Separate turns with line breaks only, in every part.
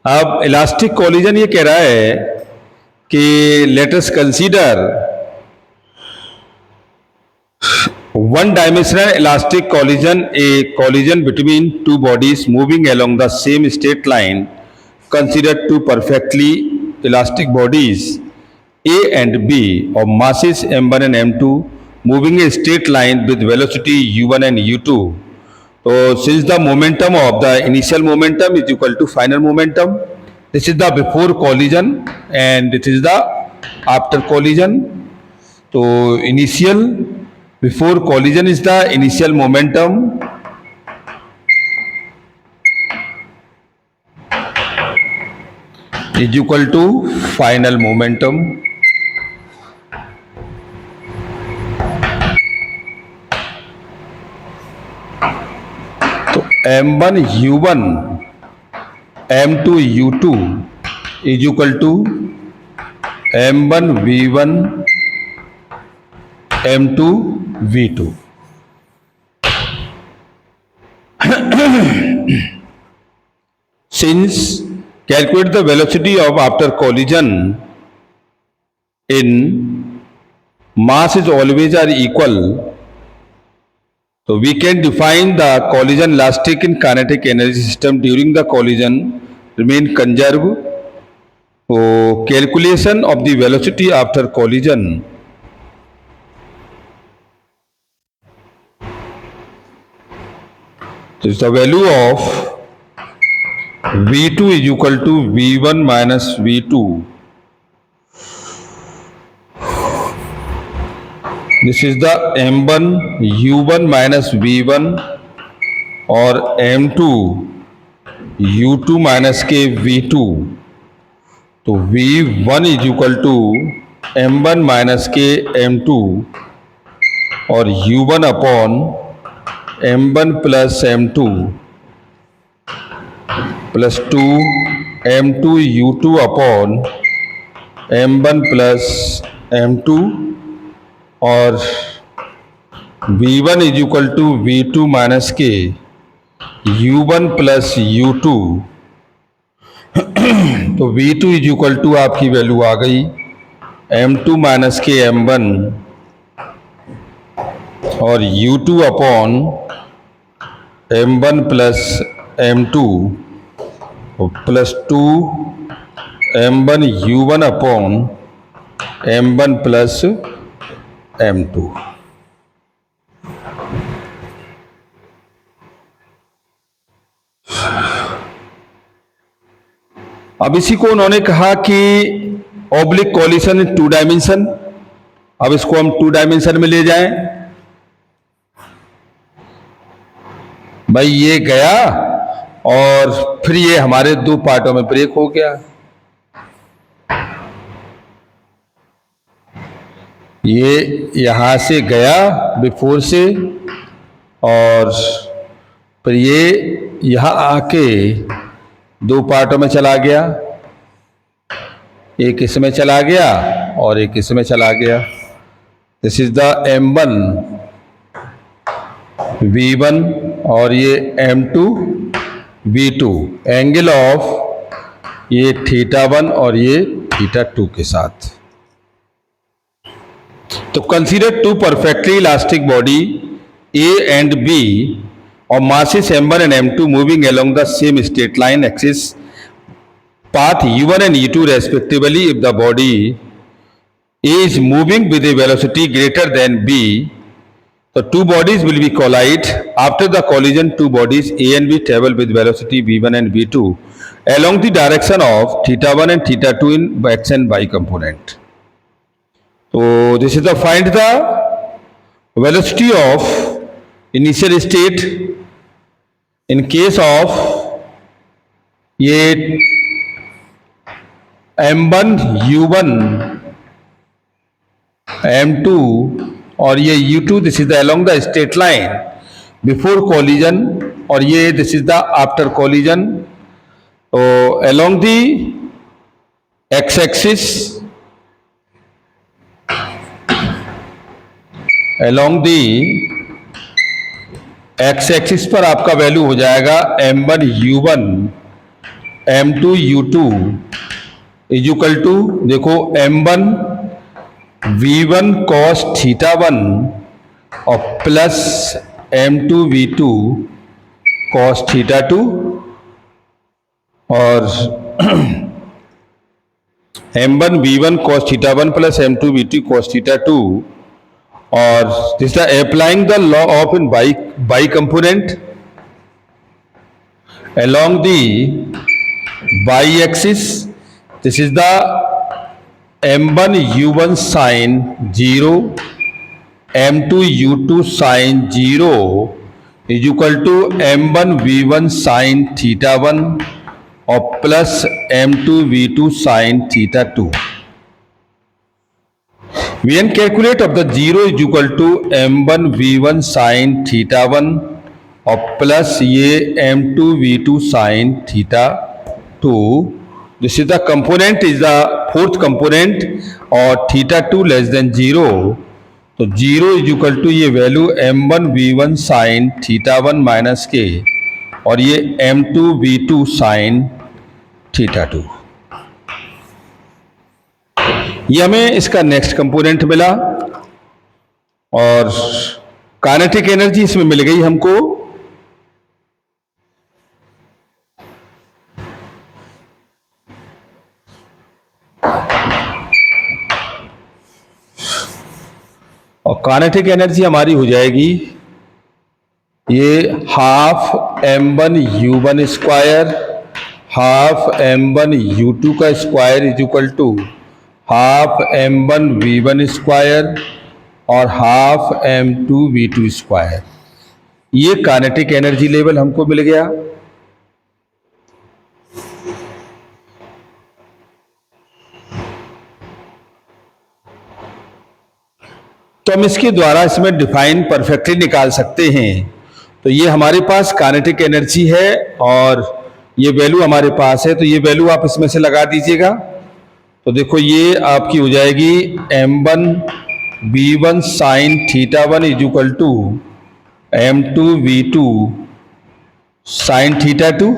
अब elastic collision ये कह रहा है कि let us consider one dimensional elastic collision, a collision between two bodies moving along the same straight line. Consider two perfectly elastic bodies A and B of masses m1 and m2 moving a straight line with velocity u1 and u2. So since the momentum of the initial momentum is equal to final momentum, this is the before collision and this is the after collision. So initial before collision is the initial momentum is equal to final momentum. तो m1 u1 m2 u2 is equal to m1 v1 m2 v2. Since calculate the velocity of after collision in mass is always are equal, so we can define the collision elastic and kinetic energy system during the collision remain conserved. So calculation of the velocity after collision is the value of v2 is equal to v1 minus v2. This is the m1 u1 minus v1 or m2 u2 minus k v2. तो v1 is equal to m1 minus k m2 और u1 upon m1 plus m2 plus 2 m2 u2 upon m1 plus m2 और v1 is equal to v2 minus k u1 plus u2. तो v2 is equal to आपकी value आ गई m2 minus k m1 और u2 upon m1 plus m2 plus 2 m1 u1 upon m1 plus m2. अब इसी को उन्होंने कहा कि ऑब्लिक कोलिशन इन 2 डायमेंशन. अब इसको हम 2 डायमेंशन में ले जाएं. भाई ये गया और फिर ये हमारे 2 पार्टों में ब्रेक हो गया. ये यहां से गया बिफोर से और फिर ये यहां आके 2 पार्टों में चला गया. एक इसमें चला गया और एक इसमें चला गया. This is the m1 v1 और ये m2 v2 एंगल ऑफ ये θ1 और ये θ2 के साथ. तो consider 2 perfectly elastic body A and B of masses m1 and m2 moving along the same straight line axis path u1 and u2 respectively. If the body A is moving with a velocity greater than B, the 2 bodies will be collide. After the collision, 2 bodies A and B travel with velocity v1 and v2 along the direction of θ1 and θ2 in x and y component. So this is the find the velocity of initial state in case of ये m1 u1 m2 और ये u2 this is the along the straight line before collision और ये this is the after collision. तो along the X axis along the X axis पर आपका value हो जाएगा m1 u1 M2U2 is equal to, देखो M1 V1 cos थीटा 1 और plus M2V2 cos theta 2, और M1 V1 cos theta 1 plus M2V2 cos theta 2, और this is applying the law of in by component along the y-axis. This is the M1 U1 sin 0, M2 U2 sin 0 is equal to M1 V1 sin theta 1 और plus M2 V2 sin theta 2. We can calculate of the 0 is equal to M1 V1 sin theta 1 और plus ये M2 V2 sin theta 2. This is the component, is the fourth component, और theta 2 less than 0, तो 0 is equal to ये value M1 V1 sin theta 1 minus के, और ये M2 V2 sin theta 2. ये हमें इसका नेक्स्ट कंपोनेंट मिला, और काइनेटिक एनर्जी इसमें मिल गई हमको और काइनेटिक एनर्जी हमारी हो जाएगी ये half M1 U1 square half M1 U2 का square is equal to half M1 V1 square और हाफ M2 V2 स्क्वायर. ये काइनेटिक एनर्जी लेवल हमको मिल गया. तो हम इसके द्वारा इसमें डिफाइन परफेक्टली निकाल सकते हैं. तो ये हमारे पास काइनेटिक एनर्जी है और ये वैल्यू हमारे पास है, तो ये वैल्यू आप इसमें से लगा दीजिएगा. तो देखो ये आपकी हो जाएगी M1 V1 sine theta 1 is equal to M2 V2 sine theta 2.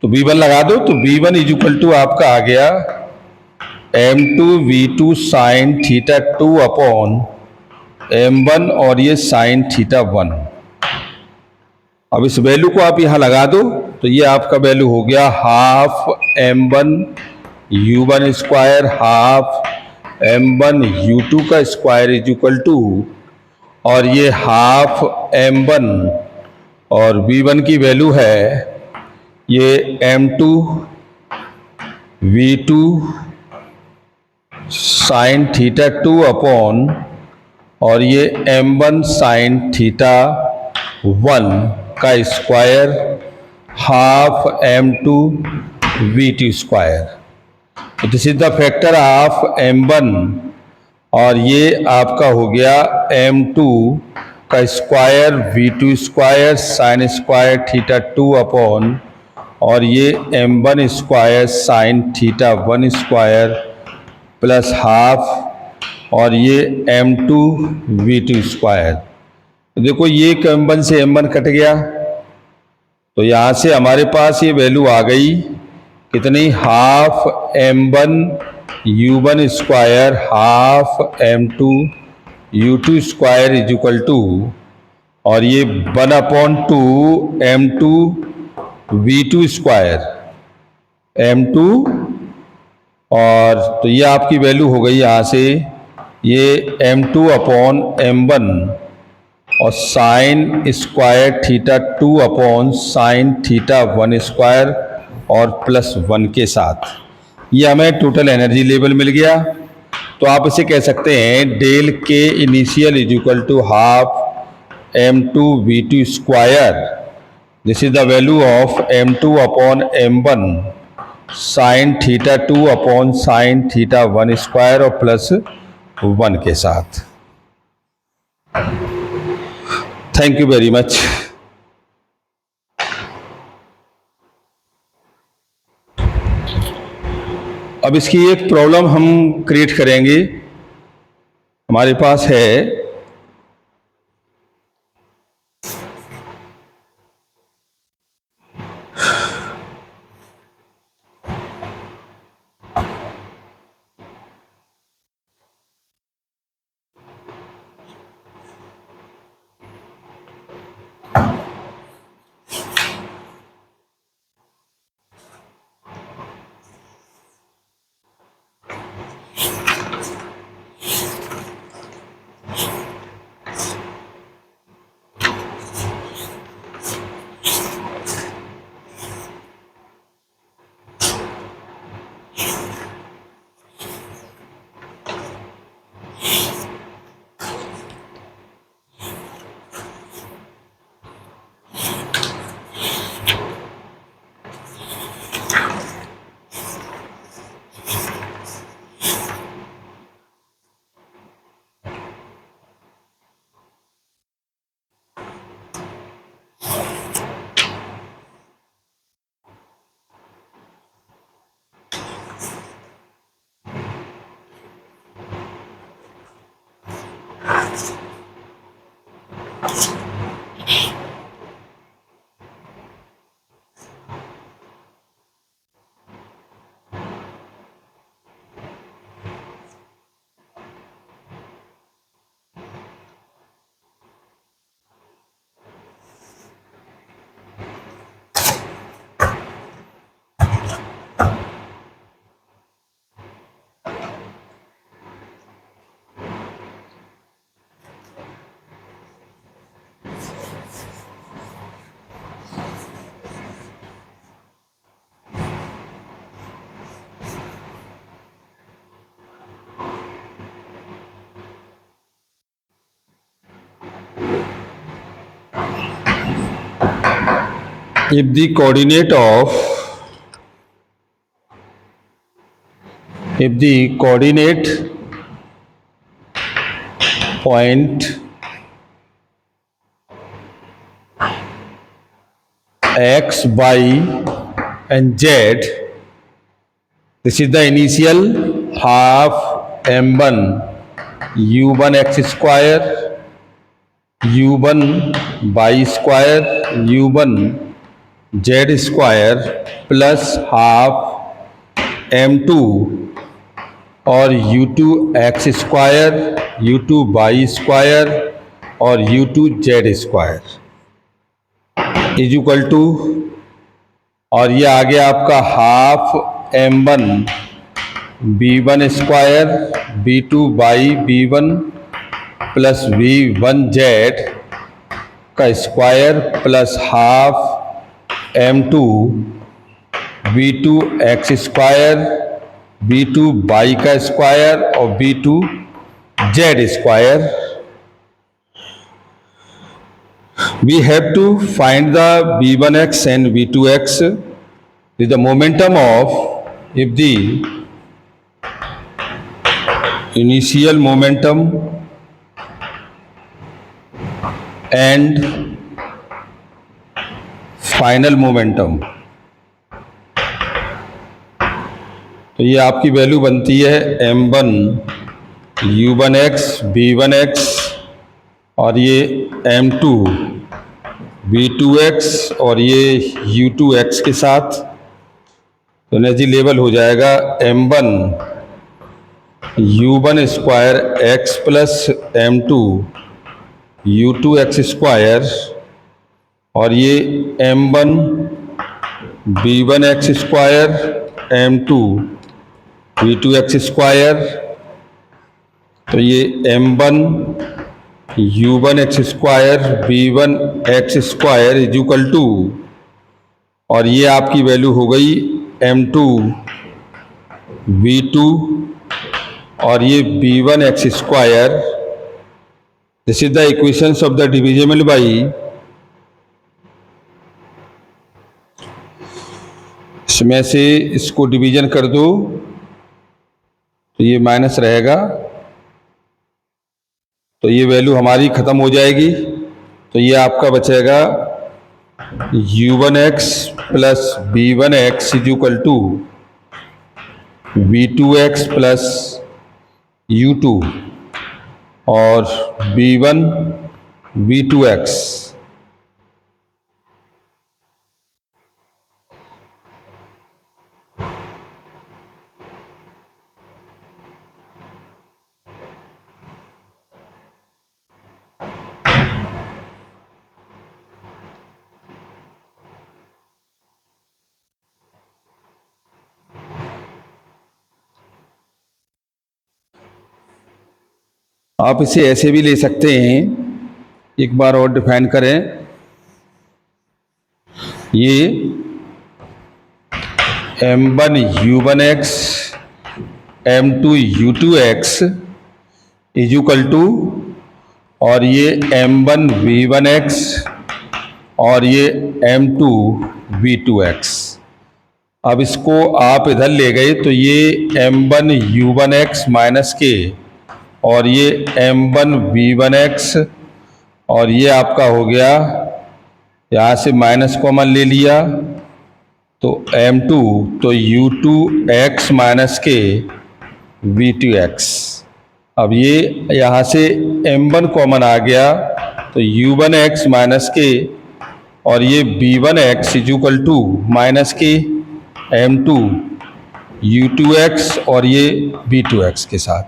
तो V1 लगा दो, तो V1 इज इक्वल टू आपका आ गया M2 V2 sine theta 2 upon M1 और ये साइन थीटा 1. अब इस वैल्यू को आप यहां लगा दो, तो ये आपका वैल्यू हो गया half M1 U1 square half M1 U2 का स्क्वायर इज इक्वल टू, और ये हाफ M1 और V1 की वैल्यू है ये M2 V2 sine theta 2 upon और ये M1 साइन थीटा 1 का square half M2 V2 square. तो this is the factor of M1, और ये आपका हो गया M2 का square V2 square sine square theta 2 upon और ये M1 square sine theta 1 square plus half और ये M2 V2 स्क्वायर. देखो ये M1 से M1 कट गया, तो यहाँ से हमारे पास ये वैल्यू आ गई कितनी, half M1 U1 square half M2 U2 square is equal to, और ये 1/2 M2 V2 स्क्वायर M2, और तो ये आपकी वैल्यू हो गई यहाँ से ये M2 अपॉन M1 और sign square theta 2 upon sine theta 1 square और प्लस 1 के साथ. ये हमें टोटल एनर्जी लेवल मिल गया. तो आप इसे कह सकते हैं डेल के initial is equal to half M2 V2 square. This is the value of M2 upon M1 sine theta 2 upon sine theta 1 square और प्लस 1 के साथ. Thank you very much. अब इसकी एक प्रॉब्लम हम क्रिएट करेंगे. हमारे पास है If the coordinate of point x, y and z, this is the initial half m1 u1 x square u1 y square u1 z square plus half m2 और u2 x square u2 y square और u2 z square is equal to, और ये आ गया आपका half m1 b1 square b2 y b1 plus v1 z का square plus half m2 v2 x square b2 y का square और b2 z square. We have to find the v1x and v2x with the momentum of, if the initial momentum and final momentum, तो ये आपकी value बनती है m1 u1x b1x और ये m2 v2x और ये u2x के साथ, तो एनर्जी लेवल हो जाएगा m1 u1 square x plus m2 u2x square और ये m1 b1x square m2 v2x square, तो ये m1 u1x square v1x square is equal to, और ये आपकी वैल्यू हो गई m2 v2 और ये b1x square. This is the equations of the divisible by. इसमें से इसको डिवीजन कर दो तो ये माइनस रहेगा, तो ये वैल्यू हमारी खत्म हो जाएगी. तो ये आपका बचेगा u1x plus b1x is equal to v2x plus u2 और b1 v2x. आप इसे ऐसे भी ले सकते हैं, एक बार और डिफाइन करें. ये m1 u1x m2 u2x is equal to, और ये m1 v1x और ये m2 v2x. अब इसको आप इधर ले गए तो ये m1 u1x माइनस के और ये m1 v1x और ये आपका हो गया, यहाँ से माइनस कॉमन ले लिया तो m2, तो u2x माइनस के v2x. अब ये यहाँ से m1 कॉमन आ गया तो u1x माइनस के और ये b1x is equal to minus के m2 u2x और ये b2x के साथ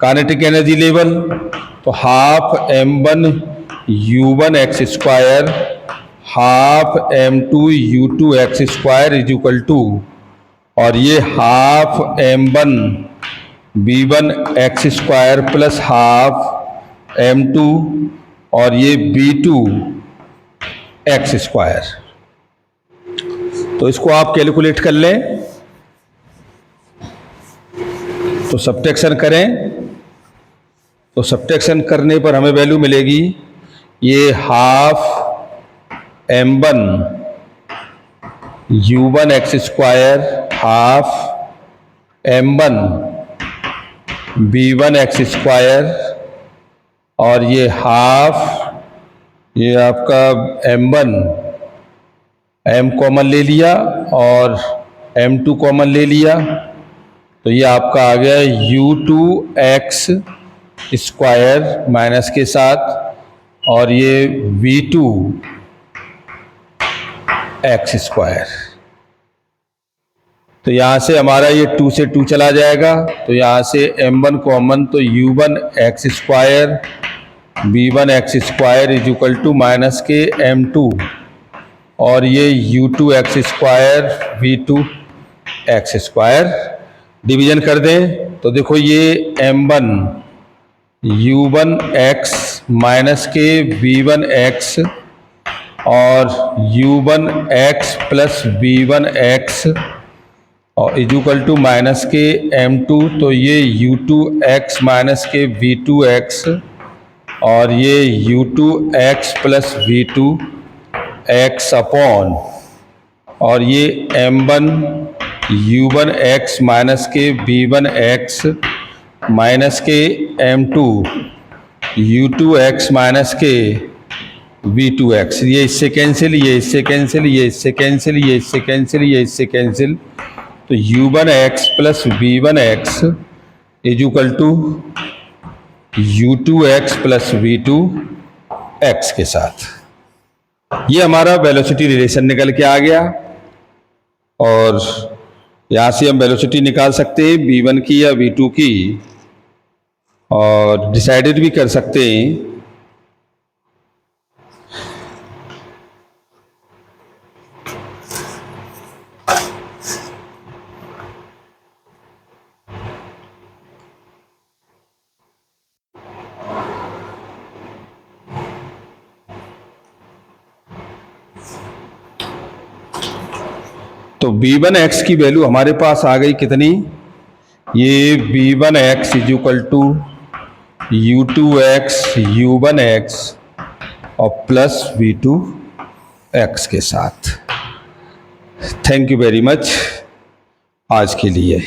काइनेटिक एनर्जी लेवल तो half m1 u1x square half m2 u2x square is equal to और ये half m1 b1x square plus half m2 और ये b2x स्क्वायर। तो इसको आप कैलकुलेट कर लें तो सब्ट्रैक्शन करें तो सब्ट्रैक्शन करने पर हमें वैल्यू मिलेगी ये half m1 u1x square half m1 b1x square और ये हाफ ये आपका m1 m कॉमन ले लिया और m2 कॉमन ले लिया तो ये आपका आ गया u2x स्क्वायर माइनस के साथ और ये v2x स्क्वायर। तो यहाँ से हमारा ये 2 से 2 चला जाएगा तो यहाँ से m1 कॉमन तो u1x square b1x square is equal to minus के m2 और ये u2x square v2x square. Division कर दें तो देखो ये m1 u1x माइनस के v1x और u1x प्लस v1x और इज इक्वल टू माइनस के m2 तो ये u2x माइनस के v2x और ये u2x प्लस v2x अपॉन और ये m1 u1x माइनस के v1x माइनस के m2 u2x माइनस के v2x। ये इससे कैंसिल ये इससे कैंसिल ये इससे कैंसिल ये इससे कैंसिल ये इससे कैंसिल तो u1x plus v1x is equal to u2x plus v2x के साथ। ये हमारा वेलोसिटी रिलेशन निकल के आ गया और यहाँ से हम वेलोसिटी निकाल सकते हैं v1 की या v2 की और डिसाइडेड भी कर सकते हैं। तो v1x की वैल्यू हमारे पास आ गई कितनी ये v1x is equal to u2x u1x और प्लस v2x के साथ। थैंक यू वेरी मच आज के लिए।